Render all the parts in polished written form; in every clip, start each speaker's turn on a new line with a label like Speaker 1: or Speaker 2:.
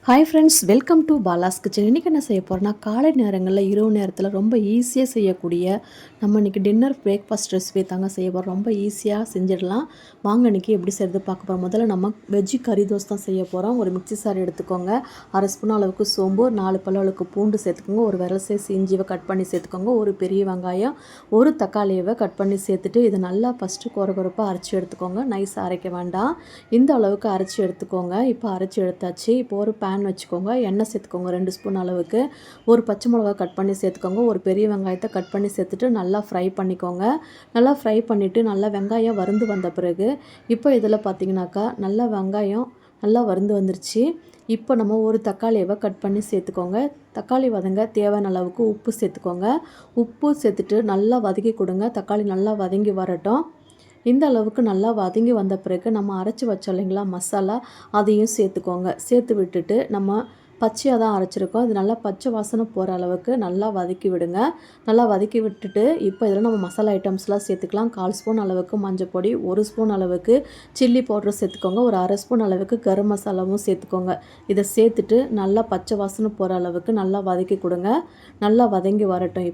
Speaker 1: Hi friends, welcome to Bala's kitchen. இன்றைக்கி என்ன செய்ய போகிறோன்னா, காலை நேரங்களில் இரவு நேரத்தில் ரொம்ப ஈஸியாக செய்யக்கூடிய நம்ம இன்றைக்கி டின்னர் பிரேக்ஃபாஸ்ட் ரெசிபி தாங்க செய்ய போகிறோம். ரொம்ப ஈஸியாக செஞ்சிடலாம். வாங்க இன்றைக்கி எப்படி செய்கிறது பார்க்க போகிறோம். முதல்ல நம்ம வெஜ்ஜி கறி தோசை தான் செய்ய போகிறோம். ஒரு மிக்ஸி சார் எடுத்துக்கோங்க. அரை ஸ்பூன் அளவுக்கு சோம்பு, 4 பல் அளவுக்கு பூண்டு சேர்த்துக்கோங்க. ஒரு விரல் சைஸ் இஞ்சியை கட் பண்ணி சேர்த்துக்கோங்க. ஒரு பெரிய வெங்காயம், ஒரு தக்காளியை கட் பண்ணி சேர்த்துட்டு இதை நல்லா ஃபஸ்ட்டு கொரகொரப்பாக அரைச்சி எடுத்துக்கோங்க. நைஸாக அரைக்க வேண்டாம். இந்த அளவுக்கு அரைச்சி எடுத்துக்கோங்க. இப்போ அரைச்சி எடுத்தாச்சு. இப்போ ஒரு பேன் வச்சுக்கோங்க. எண்ணெய் சேர்த்துக்கோங்க 2 ஸ்பூன் அளவுக்கு. ஒரு பச்சை மிளகா கட் பண்ணி சேர்த்துக்கோங்க. ஒரு பெரிய வெங்காயத்தை கட் பண்ணி சேர்த்துட்டு நல்லா ஃப்ரை பண்ணிக்கோங்க. நல்லா ஃப்ரை பண்ணிவிட்டு நல்லா வெங்காயம் வறுந்து வந்த பிறகு இப்போ இதில் பார்த்தீங்கன்னாக்கா நல்லா வெங்காயம் நல்லா வறுந்து வந்துருச்சு. இப்போ நம்ம ஒரு தக்காளியை கட் பண்ணி சேர்த்துக்கோங்க. தக்காளி வதங்க தேவையான அளவுக்கு உப்பு சேர்த்துக்கோங்க. உப்பு சேர்த்துட்டு நல்லா வதக்கி கொடுங்க. தக்காளி நல்லா வதங்கி வரட்டும். இந்த அளவுக்கு நல்லா வதங்கி வந்த பிறகு நம்ம அரைச்சி வச்சோம் இல்லைங்களா மசாலா, அதையும் சேர்த்துக்கோங்க. சேர்த்து விட்டுட்டு நம்ம பச்சையாக தான் அரைச்சிருக்கோம். இது நல்லா பச்சை வாசனை போகிற அளவுக்கு நல்லா வதக்கி விடுங்க. நல்லா வதக்கி விட்டுட்டு இப்போ இதில் நம்ம மசாலா ஐட்டம்ஸ்லாம் சேர்த்துக்கலாம். 1/4 ஸ்பூன் அளவுக்கு மஞ்சள் பொடி, 1 ஸ்பூன் அளவுக்கு சில்லி பவுடர் சேர்த்துக்கோங்க. ஒரு அரை ஸ்பூன் அளவுக்கு கரம் மசாலாவும் சேர்த்துக்கோங்க. இதை சேர்த்துட்டு நல்லா பச்சை வாசனை போகிற அளவுக்கு நல்லா வதக்கி கொடுங்க. நல்லா வதங்கி வரட்டும்.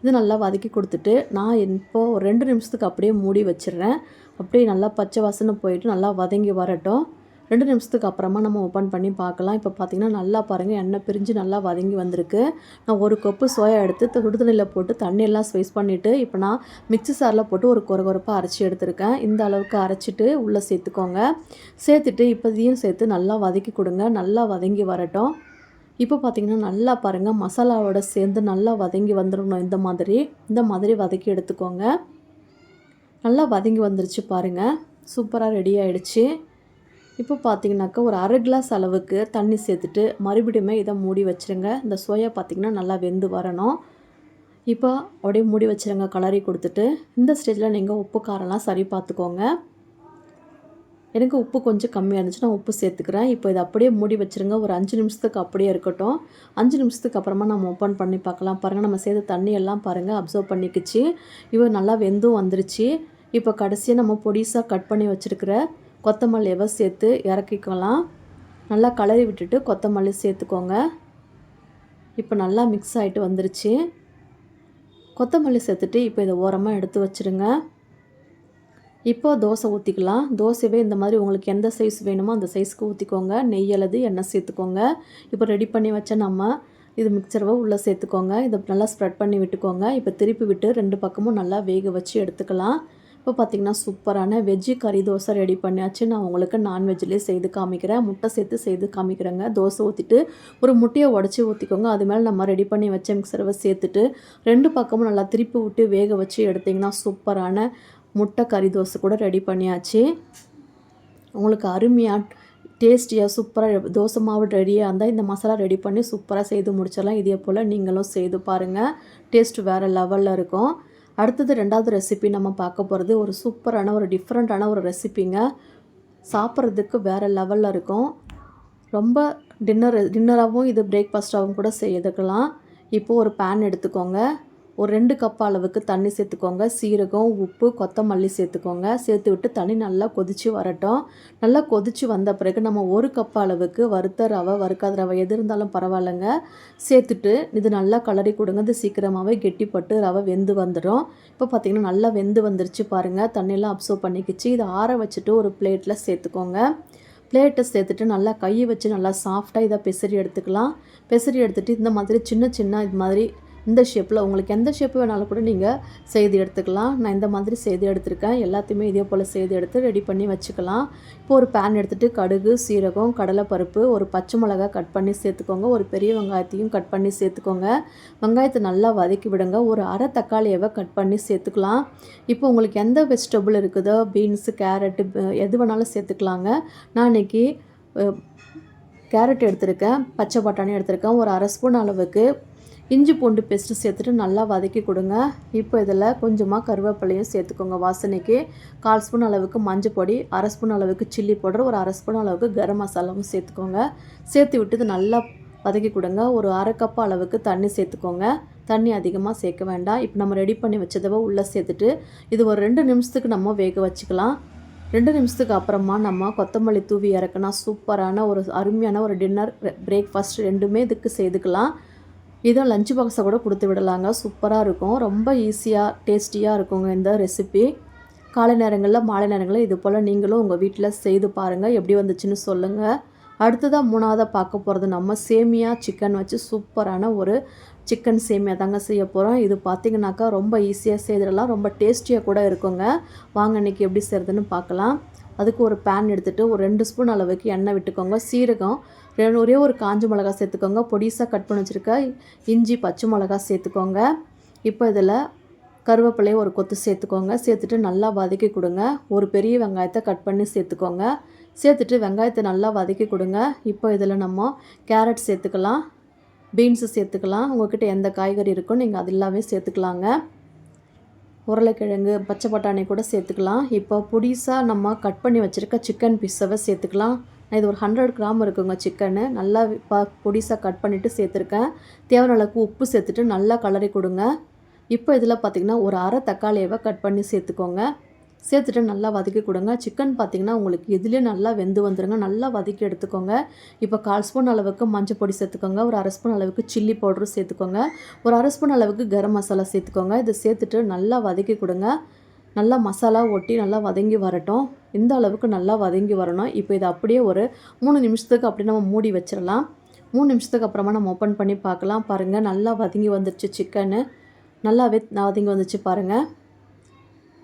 Speaker 1: இது நல்லா வதக்கி கொடுத்துட்டு நான் இப்போது ஒரு 2 நிமிஷத்துக்கு அப்படியே மூடி வச்சிடுறேன். அப்படியே நல்லா பச்சை வாசனை போயிட்டு நல்லா வதங்கி வரட்டும். 2 நிமிஷத்துக்கு அப்புறமா நம்ம ஓப்பன் பண்ணி பார்க்கலாம். இப்போ பார்த்திங்கன்னா நல்லா பாருங்கள், எண்ணெய் பிரிஞ்சு நல்லா வதங்கி வந்திருக்கு. நான் ஒரு கப்பு சோயா எடுத்து சுடுதண்ணியில் போட்டு தண்ணியெல்லாம் ஸ்வைஸ் பண்ணிவிட்டு இப்போ நான் மிக்ஸி சாரில் போட்டு ஒரு கொரகொரப்பாக அரைச்சி எடுத்திருக்கேன். இந்த அளவுக்கு அரைச்சிட்டு உள்ளே சேர்த்துக்கோங்க. சேர்த்துட்டு இப்போ இதையும் சேர்த்து நல்லா வதக்கி கொடுங்க. நல்லா வதங்கி வரட்டும். இப்போ பார்த்திங்கன்னா நல்லா பாருங்கள், மசாலாவோட சேர்ந்து நல்லா வதங்கி வந்துடணும். இந்த மாதிரி வதக்கி எடுத்துக்கோங்க. நல்லா வதங்கி வந்துருச்சு பாருங்கள். சூப்பராக ரெடி ஆகிடுச்சு. இப்போ பார்த்திங்கனாக்கா ஒரு அரை கிளாஸ் அளவுக்கு தண்ணி சேர்த்துட்டு மறுபடியுமே இதை மூடி வச்சுருங்க. இந்த சோயா பார்த்திங்கன்னா நல்லா வெந்து வரணும். இப்போ அப்படியே மூடி வச்சுருங்க. கலரி கொடுத்துட்டு இந்த ஸ்டேஜில் நீங்கள் உப்பு காரம்லாம் சரி பார்த்துக்கோங்க. எனக்கு உப்பு கொஞ்சம் கம்மியாக இருந்துச்சு, நான் உப்பு சேர்த்துக்கிறேன். இப்போ இதை அப்படியே மூடி வச்சுருங்க. ஒரு 5 நிமிஷத்துக்கு அப்படியே இருக்கட்டும். 5 நிமிஷத்துக்கு அப்புறமா நம்ம ஓப்பன் பண்ணி பார்க்கலாம். பாருங்கள், நம்ம சேர்த்து தண்ணி எல்லாம் பாருங்கள் அப்சர்வ் பண்ணிக்கிச்சு. இப்போ நல்லா வெந்தும் வந்துருச்சு. இப்போ கடைசியாக நம்ம பொடிசாக கட் பண்ணி வச்சுருக்கிற கொத்தமல்லியை சேர்த்து இறக்கிக்கலாம். நல்லா கலரி விட்டுட்டு கொத்தமல்லி சேர்த்துக்கோங்க. இப்போ நல்லா மிக்ஸ் ஆகிட்டு வந்துருச்சு. கொத்தமல்லி சேர்த்துட்டு இப்போ இதை ஓரமாக எடுத்து வச்சுருங்க. இப்போ தோசை ஊற்றிக்கலாம். தோசையே இந்த மாதிரி உங்களுக்கு எந்த சைஸ் வேணுமோ அந்த சைஸ்க்கு ஊற்றிக்கோங்க. நெய் அல்லது எண்ணெய் சேர்த்துக்கோங்க. இப்போ ரெடி பண்ணி வச்ச நம்ம இது மிக்சரை உள்ளே சேர்த்துக்கோங்க. இதை நல்லா ஸ்ப்ரெட் பண்ணி விட்டுக்கோங்க. இப்போ திருப்பி விட்டு 2 பக்கமும் நல்லா வேக வச்சு எடுத்துக்கலாம். இப்போ பார்த்திங்கன்னா சூப்பரான வெஜ்ஜி கறி தோசை ரெடி பண்ணியாச்சு. நான் உங்களுக்கு நான்வெஜ்லேயே செய்து காமிக்கிறேன். முட்டை சேர்த்து செய்து காமிக்கிறேங்க. தோசை ஊற்றிட்டு ஒரு முட்டையை உடச்சி ஊற்றிக்கோங்க. அது மேலே நம்ம ரெடி பண்ணி வச்ச மிக்சரை சேர்த்துட்டு 2 பக்கமும் நல்லா திருப்பி விட்டு வேக வச்சு எடுத்திங்கன்னா சூப்பரான முட்டை கறி தோசை கூட ரெடி பண்ணியாச்சு. உங்களுக்கு அருமையாக டேஸ்டியாக சூப்பராக தோசை மாவு ரெடியாக இருந்தால் இந்த மசாலா ரெடி பண்ணி சூப்பராக செய்து முடிச்சிடலாம். இதே போல் நீங்களும் செய்து பாருங்கள். டேஸ்ட் வேறு லெவலில் இருக்கும். அடுத்தது 2வது ரெசிபி நம்ம பார்க்க போகிறது ஒரு சூப்பரான ஒரு டிஃப்ரெண்ட்டான ஒரு ரெசிபிங்க. சாப்பிட்றதுக்கு வேறு லெவலில் இருக்கும். ரொம்ப டின்னராகவும் இது பிரேக்ஃபாஸ்ட்டாகவும் கூட செய்துக்கலாம். இப்போது ஒரு பேன் எடுத்துக்கோங்க. ஒரு 2 கப் அளவுக்கு தண்ணி சேர்த்துக்கோங்க. சீரகம், உப்பு, கொத்தமல்லி சேர்த்துக்கோங்க. சேர்த்து விட்டு தண்ணி நல்லா கொதித்து வரட்டும். நல்லா கொதித்து வந்த பிறகு நம்ம 1 கப் அளவுக்கு வறுத்த ரவை, வறுக்காத ரவை எது இருந்தாலும் பரவாயில்லைங்க சேர்த்துட்டு இது நல்லா கலரி கொடுங்க. இது சீக்கிரமாகவே கெட்டிப்பட்டு ரவை வெந்து வந்துடும். இப்போ பார்த்திங்கன்னா நல்லா வெந்து வந்துருச்சு பாருங்கள். தண்ணியெல்லாம் அப்சர்வ் பண்ணிக்கிச்சு. இதை ஆற வச்சுட்டு ஒரு பிளேட்டில் சேர்த்துக்கோங்க. பிளேட்டை சேர்த்துட்டு நல்லா கையை வச்சு நல்லா சாஃப்டாக இதை பெசரி எடுத்துக்கலாம். பெசரி எடுத்துகிட்டு இந்த மாதிரி சின்ன இது மாதிரி இந்த ஷேப்பில் உங்களுக்கு எந்த ஷேப்பு வேணாலும் கூட நீங்கள் செய்து எடுத்துக்கலாம். நான் இந்த மாதிரி செய்து எடுத்துருக்கேன். எல்லாத்தையுமே இதே போல் செய்து எடுத்து ரெடி பண்ணி வச்சுக்கலாம். இப்போ ஒரு பேன் எடுத்துகிட்டு கடுகு, சீரகம், கடலைப்பருப்பு, ஒரு பச்சை மிளகாய் கட் பண்ணி சேர்த்துக்கோங்க. ஒரு பெரிய வெங்காயத்தையும் கட் பண்ணி சேர்த்துக்கோங்க. வெங்காயத்தை நல்லா வதக்கி விடுங்க. ஒரு அரை தக்காளியை கட் பண்ணி சேர்த்துக்கலாம். இப்போ உங்களுக்கு எந்த வெஜிடபிள் இருக்குதோ பீன்ஸு, கேரட்டு எது வேணாலும் சேர்த்துக்கலாங்க. நான் இன்றைக்கி கேரட் எடுத்திருக்கேன், பச்சை பட்டாணி எடுத்திருக்கேன். ஒரு அரை ஸ்பூன் அளவுக்கு இஞ்சி பூண்டு பேஸ்ட்டு சேர்த்துட்டு நல்லா வதக்கி கொடுங்க. இப்போ இதில் கொஞ்சமாக கருவேப்பிலையும் சேர்த்துக்கோங்க வாசனைக்கு. 1/4 ஸ்பூன் அளவுக்கு மஞ்சள் பொடி, அரை ஸ்பூன் அளவுக்கு சில்லி பவுடர், ஒரு அரை ஸ்பூன் அளவுக்கு கரம் மசாலாவும் சேர்த்துக்கோங்க. சேர்த்து விட்டு இது நல்லா வதக்கி கொடுங்க. ஒரு அரை கப் அளவுக்கு தண்ணி சேர்த்துக்கோங்க. தண்ணி அதிகமாக சேர்க்க வேண்டாம். இப்போ நம்ம ரெடி பண்ணி வச்சதவை உள்ளே சேர்த்துட்டு இது ஒரு 2 நிமிஷத்துக்கு நம்ம வேக வச்சுக்கலாம். 2 நிமிஷத்துக்கு அப்புறமா நம்ம கொத்தமல்லி தூவி இறக்குனா சூப்பரான ஒரு அருமையான ஒரு டின்னர் பிரேக்ஃபாஸ்ட் ரெண்டுமே இதுக்கு செய்துக்கலாம். இதுவும் லஞ்ச் பாக்ஸை கூட கொடுத்து விடலாங்க. சூப்பராக இருக்கும். ரொம்ப ஈஸியாக டேஸ்டியாக இருக்குங்க இந்த ரெசிபி. காலை நேரங்களில் மாலை நேரங்களில் இது போல் நீங்களும் உங்கள் வீட்டில் செய்து பாருங்கள். எப்படி வந்துச்சுன்னு சொல்லுங்கள். அடுத்ததாக 3ஆவதாக பார்க்க போகிறது நம்ம சேமியா சிக்கன் வச்சு சூப்பரான ஒரு சிக்கன் சேமியா தாங்க செய்ய போகிறோம். இது பார்த்திங்கனாக்கா ரொம்ப ஈஸியாக செய்திடலாம். ரொம்ப டேஸ்டியாக கூட இருக்குங்க. வாங்க இன்றைக்கி எப்படி செய்கிறதுன்னு பார்க்கலாம். அதுக்கு ஒரு பேன் எடுத்துகிட்டு ஒரு 2 ஸ்பூன் அளவுக்கு எண்ணெய் விட்டுக்கோங்க. சீரகம், ஒரே ஒரு காஞ்ச மிளகா சேர்த்துக்கோங்க. பொடிசாக கட் பண்ணி வச்சுருக்க இஞ்சி, பச்சை மிளகா சேர்த்துக்கோங்க. இப்போ இதில் கருவேப்பிலையை ஒரு கொத்து சேர்த்துக்கோங்க. சேர்த்துட்டு நல்லா வதக்கி கொடுங்க. ஒரு பெரிய வெங்காயத்தை கட் பண்ணி சேர்த்துக்கோங்க. சேர்த்துட்டு வெங்காயத்தை நல்லா வதக்கி கொடுங்க. இப்போ இதில் நம்ம கேரட் சேர்த்துக்கலாம், பீன்ஸு சேர்த்துக்கலாம். உங்கள்கிட்ட எந்த காய்கறி இருக்கோ நீங்கள் அது எல்லாமே சேர்த்துக்கலாங்க. உருளைக்கிழங்கு, பச்சை பட்டாணி கூட சேர்த்துக்கலாம். இப்போ பொடிசாக நம்ம கட் பண்ணி வச்சுருக்க சிக்கன் பீஸவை சேர்த்துக்கலாம். நான் இது ஒரு 100 கிராம் இருக்குங்க சிக்கனு. நல்லா பொடிசாக கட் பண்ணிவிட்டு சேர்த்துருக்கேன். தேவையான அளவுக்கு உப்பு சேர்த்துட்டு நல்லா கலரி கொடுங்க. இப்போ இதில் பார்த்திங்கன்னா ஒரு அரை தக்காளியவை கட் பண்ணி சேர்த்துக்கோங்க. சேர்த்துட்டு நல்லா வதக்கி கொடுங்க. சிக்கன் பார்த்திங்கன்னா உங்களுக்கு இதுலேயே நல்லா வெந்து வந்துடுங்க. நல்லா வதக்கி எடுத்துக்கோங்க. இப்போ 1/4 ஸ்பூன் அளவுக்கு மஞ்சள் பொடி சேர்த்துக்கோங்க. ஒரு அரை ஸ்பூன் அளவுக்கு சில்லி பவுடரும் சேர்த்துக்கோங்க. ஒரு அரை ஸ்பூன் அளவுக்கு கரம் மசாலா சேர்த்துக்கோங்க. இதை சேர்த்துட்டு நல்லா வதக்கி கொடுங்க. நல்லா மசாலா ஒட்டி நல்லா வதங்கி வரட்டும். இந்த அளவுக்கு நல்லா வதங்கி வரணும். இப்போ இதை அப்படியே ஒரு 3 நிமிஷத்துக்கு அப்படி நம்ம மூடி வச்சிடலாம். 3 நிமிஷத்துக்கு அப்புறமா நம்ம ஓப்பன் பண்ணி பார்க்கலாம். பாருங்கள் நல்லா வதங்கி வந்துடுச்சு சிக்கனு. நல்லாவே வதங்கி வந்துச்சு பாருங்கள்.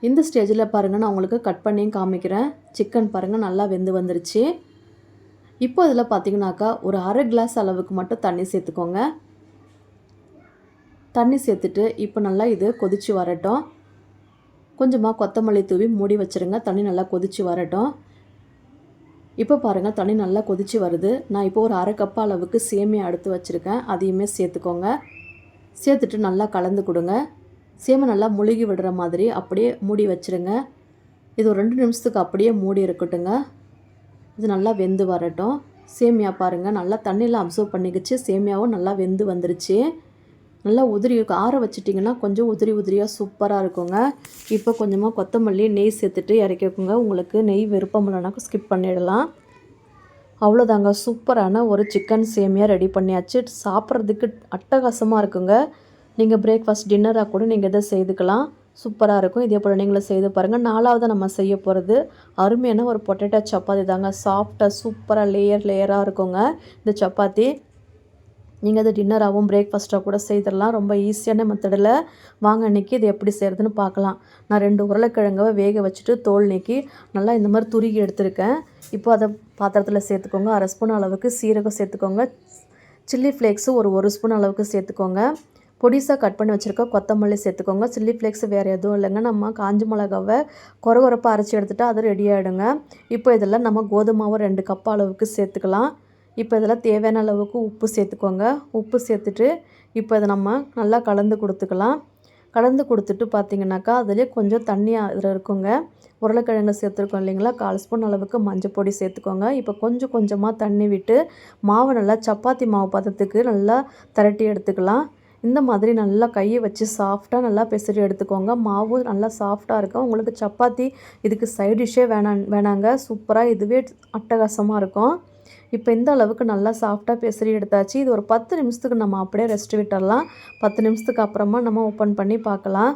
Speaker 1: இந்த ஸ்டேஜில் பாருங்கள் நான் உங்களுக்கு கட் பண்ணியும் காமிக்கிறேன். சிக்கன் பாருங்கள் நல்லா வெந்து வந்துருச்சு. இப்போ இதில் பார்த்திங்கனாக்கா ஒரு அரை கிளாஸ் அளவுக்கு மட்டும் தண்ணி சேர்த்துக்கோங்க. தண்ணி சேர்த்துட்டு இப்போ நல்லா இது கொதித்து வரட்டும். கொஞ்சமாக கொத்தமல்லி தூவி மூடி வச்சுருங்க. தண்ணி நல்லா கொதித்து வரட்டும். இப்போ பாருங்கள் தண்ணி நல்லா கொதித்து வருது. நான் இப்போ ஒரு அரை கப் அளவுக்கு சேமியா எடுத்து வச்சுருக்கேன். அதையுமே சேர்த்துக்கோங்க. சேர்த்துட்டு நல்லா கலந்து கொடுங்க. சேமியா நல்லா முழுகி விடுற மாதிரி அப்படியே மூடி வச்சுருங்க. இது ஒரு 2 நிமிஷத்துக்கு அப்படியே மூடி இருக்கட்டுங்க. இது நல்லா வெந்து வரட்டும். சேமியா பாருங்கள் நல்லா தண்ணியெலாம் அப்சர்வ் பண்ணிக்கிச்சு. சேமியாவும் நல்லா வெந்து வந்துருச்சு. நல்லா உதிரி ஆற வச்சிட்டிங்கன்னா கொஞ்சம் உதிரி உதிரியாக சூப்பராக இருக்குங்க. இப்போ கொஞ்சமாக கொத்தமல்லி, நெய் சேர்த்துட்டு இறக்கி வைக்குங்க. உங்களுக்கு நெய் விருப்பம் இல்லைனாக்கா ஸ்கிப் பண்ணிடலாம். அவ்வளோதாங்க, சூப்பரான ஒரு சிக்கன் சேமியா ரெடி பண்ணியாச்சு. சாப்பிட்றதுக்கு அட்டகாசமாக இருக்குங்க. நீங்கள் பிரேக்ஃபாஸ்ட், டின்னராக கூட நீங்கள் இதை செய்துக்கலாம். சூப்பராக இருக்கும். இதே போல் நீங்களும் செய்து பாருங்கள். 4ஆவது நம்ம செய்ய போகிறது அருமையான ஒரு பொட்டேட்டோ சப்பாத்தி தாங்க. சாஃப்டாக சூப்பராக லேயராக இருக்குங்க இந்த சப்பாத்தி. நீங்கள் அது டின்னராகவும் பிரேக்ஃபாஸ்ட்டாக கூட செய்திடலாம். ரொம்ப ஈஸியான மெத்தடில். வாங்க இன்றைக்கி இது எப்படி செய்கிறதுன்னு பார்க்கலாம். நான் 2 உருளைக்கிழங்கை வேக வச்சுட்டு தோல் நீக்கி நல்லா இந்த மாதிரி துருகி எடுத்துருக்கேன். இப்போ அதை பாத்திரத்தில் சேர்த்துக்கோங்க. அரை ஸ்பூன் அளவுக்கு சீரகம் சேர்த்துக்கோங்க. சில்லி ஃப்ளேக்ஸு ஒரு ஸ்பூன் அளவுக்கு சேர்த்துக்கோங்க. பொடிசாக கட் பண்ணி வச்சுருக்க கொத்தமல்லி சேர்த்துக்கோங்க. சில்லி ஃப்ளேக்ஸ் வேறு எதுவும் இல்லைங்க. நம்ம காஞ்ச மிளகாவை கொரகொரப்பாக அரைச்சி எடுத்துகிட்டு அது ரெடி ஆகிடுங்க. இப்போ இதில் நம்ம கோதுமாவை 2 கப் அளவுக்கு சேர்த்துக்கலாம். இப்போ இதில் தேவையான அளவுக்கு உப்பு சேர்த்துக்கோங்க. உப்பு சேர்த்துட்டு இப்போ இதை நம்ம நல்லா கலந்து கொடுத்துக்கலாம். கலந்து கொடுத்துட்டு பார்த்திங்கனாக்கா அதிலே கொஞ்சம் தண்ணி அதில் இருக்குங்க. உருளைக்கிழங்கு சேர்த்துருக்கோம் இல்லைங்களா, 1/4 ஸ்பூன் அளவுக்கு மஞ்சள் பொடி சேர்த்துக்கோங்க. இப்போ கொஞ்சம் கொஞ்சமாக தண்ணி விட்டு மாவை நல்லா சப்பாத்தி மாவு பதத்துக்கு நல்லா திரட்டி எடுத்துக்கலாம். இந்த மாதிரி நல்லா கையை வச்சு சாஃப்டாக நல்லா பிசறி எடுத்துக்கோங்க. மாவு நல்லா சாஃப்டாக இருக்கும். உங்களுக்கு சப்பாத்தி இதுக்கு சைட் டிஷ்ஷே வேணாங்க. சூப்பராக இதுவே அட்டகாசமாக இருக்கும். இப்போ இந்த அளவுக்கு நல்லா சாஃப்டாக பிசறி எடுத்தாச்சு. இது ஒரு 10 நிமிஷத்துக்கு நம்ம அப்படியே ரெஸ்ட் விட்டுடலாம். 10 நிமிஷத்துக்கு அப்புறமா நம்ம ஓப்பன் பண்ணி பார்க்கலாம்.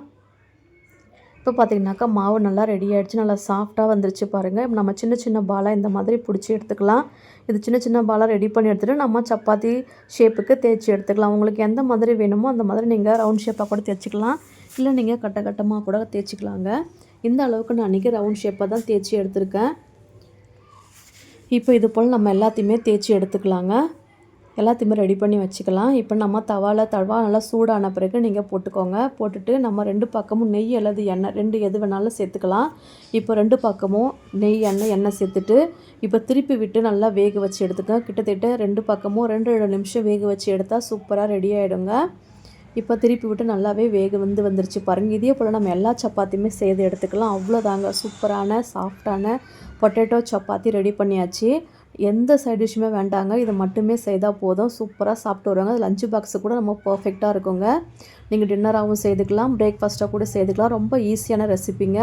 Speaker 1: இப்போ பார்த்திங்கனாக்கா மாவு நல்லா ரெடி ஆகிடுச்சு. நல்லா சாஃப்டாக வந்துருச்சு பாருங்கள். இப்போ நம்ம சின்ன சின்ன பாலாக இந்த மாதிரி பிடிச்சி எடுத்துக்கலாம். இது சின்ன சின்ன பாலாக ரெடி பண்ணி எடுத்துகிட்டு நம்ம சப்பாத்தி ஷேப்புக்கு தேய்ச்சி எடுத்துக்கலாம். உங்களுக்கு எந்த மாதிரி வேணுமோ அந்த மாதிரி நீங்கள் ரவுண்ட் ஷேப்பாக கூட தேய்ச்சிக்கலாம். இல்லை நீங்கள் கட்டமாக கூட தேய்ச்சிக்கலாங்க. இந்த அளவுக்கு நான் இன்றைக்கி ரவுண்ட் ஷேப்பாக தான் தேய்ச்சி எடுத்திருக்கேன். இப்போ இது போல் நம்ம எல்லாத்தையுமே தேய்ச்சி எடுத்துக்கலாங்க. எல்லாத்தையுமே ரெடி பண்ணி வச்சுக்கலாம். இப்போ நம்ம தவா நல்லா சூடான பிறகு நீங்கள் போட்டுக்கோங்க. போட்டுட்டு நம்ம 2 பக்கமும் நெய் அல்லது எண்ணெய் 2 எது வேணாலும் சேர்த்துக்கலாம். இப்போ 2 பக்கமும் நெய் எண்ணெய் சேர்த்துட்டு இப்போ திருப்பி விட்டு நல்லா வேக வச்சு எடுத்துக்கோங்க. கிட்டத்தட்ட 2 பக்கமும் 2 நிமிஷம் வேக வச்சு எடுத்தால் சூப்பராக ரெடி ஆகிடுங்க. இப்போ திருப்பி விட்டு நல்லாவே வந்துருச்சு பாருங்கள். இதே போல் நம்ம எல்லா சப்பாத்தியுமே செய்து எடுத்துக்கலாம். அவ்வளோதாங்க, சூப்பரான சாஃப்டான பொட்டேட்டோ சப்பாத்தி ரெடி பண்ணியாச்சு. எந்த சைட் டிஷ்ஷுமே வேண்டாங்க. இதை மட்டுமே செய்தால் போதும். சூப்பராக சாப்பிட்டு வருவாங்க. லஞ்ச் பாக்ஸு கூட நம்ம பர்ஃபெக்டாக இருக்குங்க. நீங்கள் டின்னராகவும் செய்துக்கலாம், பிரேக்ஃபாஸ்ட்டாக கூட செய்துக்கலாம். ரொம்ப ஈஸியான ரெசிபிங்க.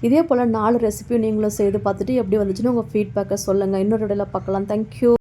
Speaker 1: இதே போல் 4 ரெசிபியும் நீங்களும் செய்து பார்த்துட்டு எப்படி வந்துச்சுன்னு உங்கள் ஃபீட்பேக்கை சொல்லுங்கள். இன்னொரு வீடியோல பார்க்கலாம். தேங்க்யூ.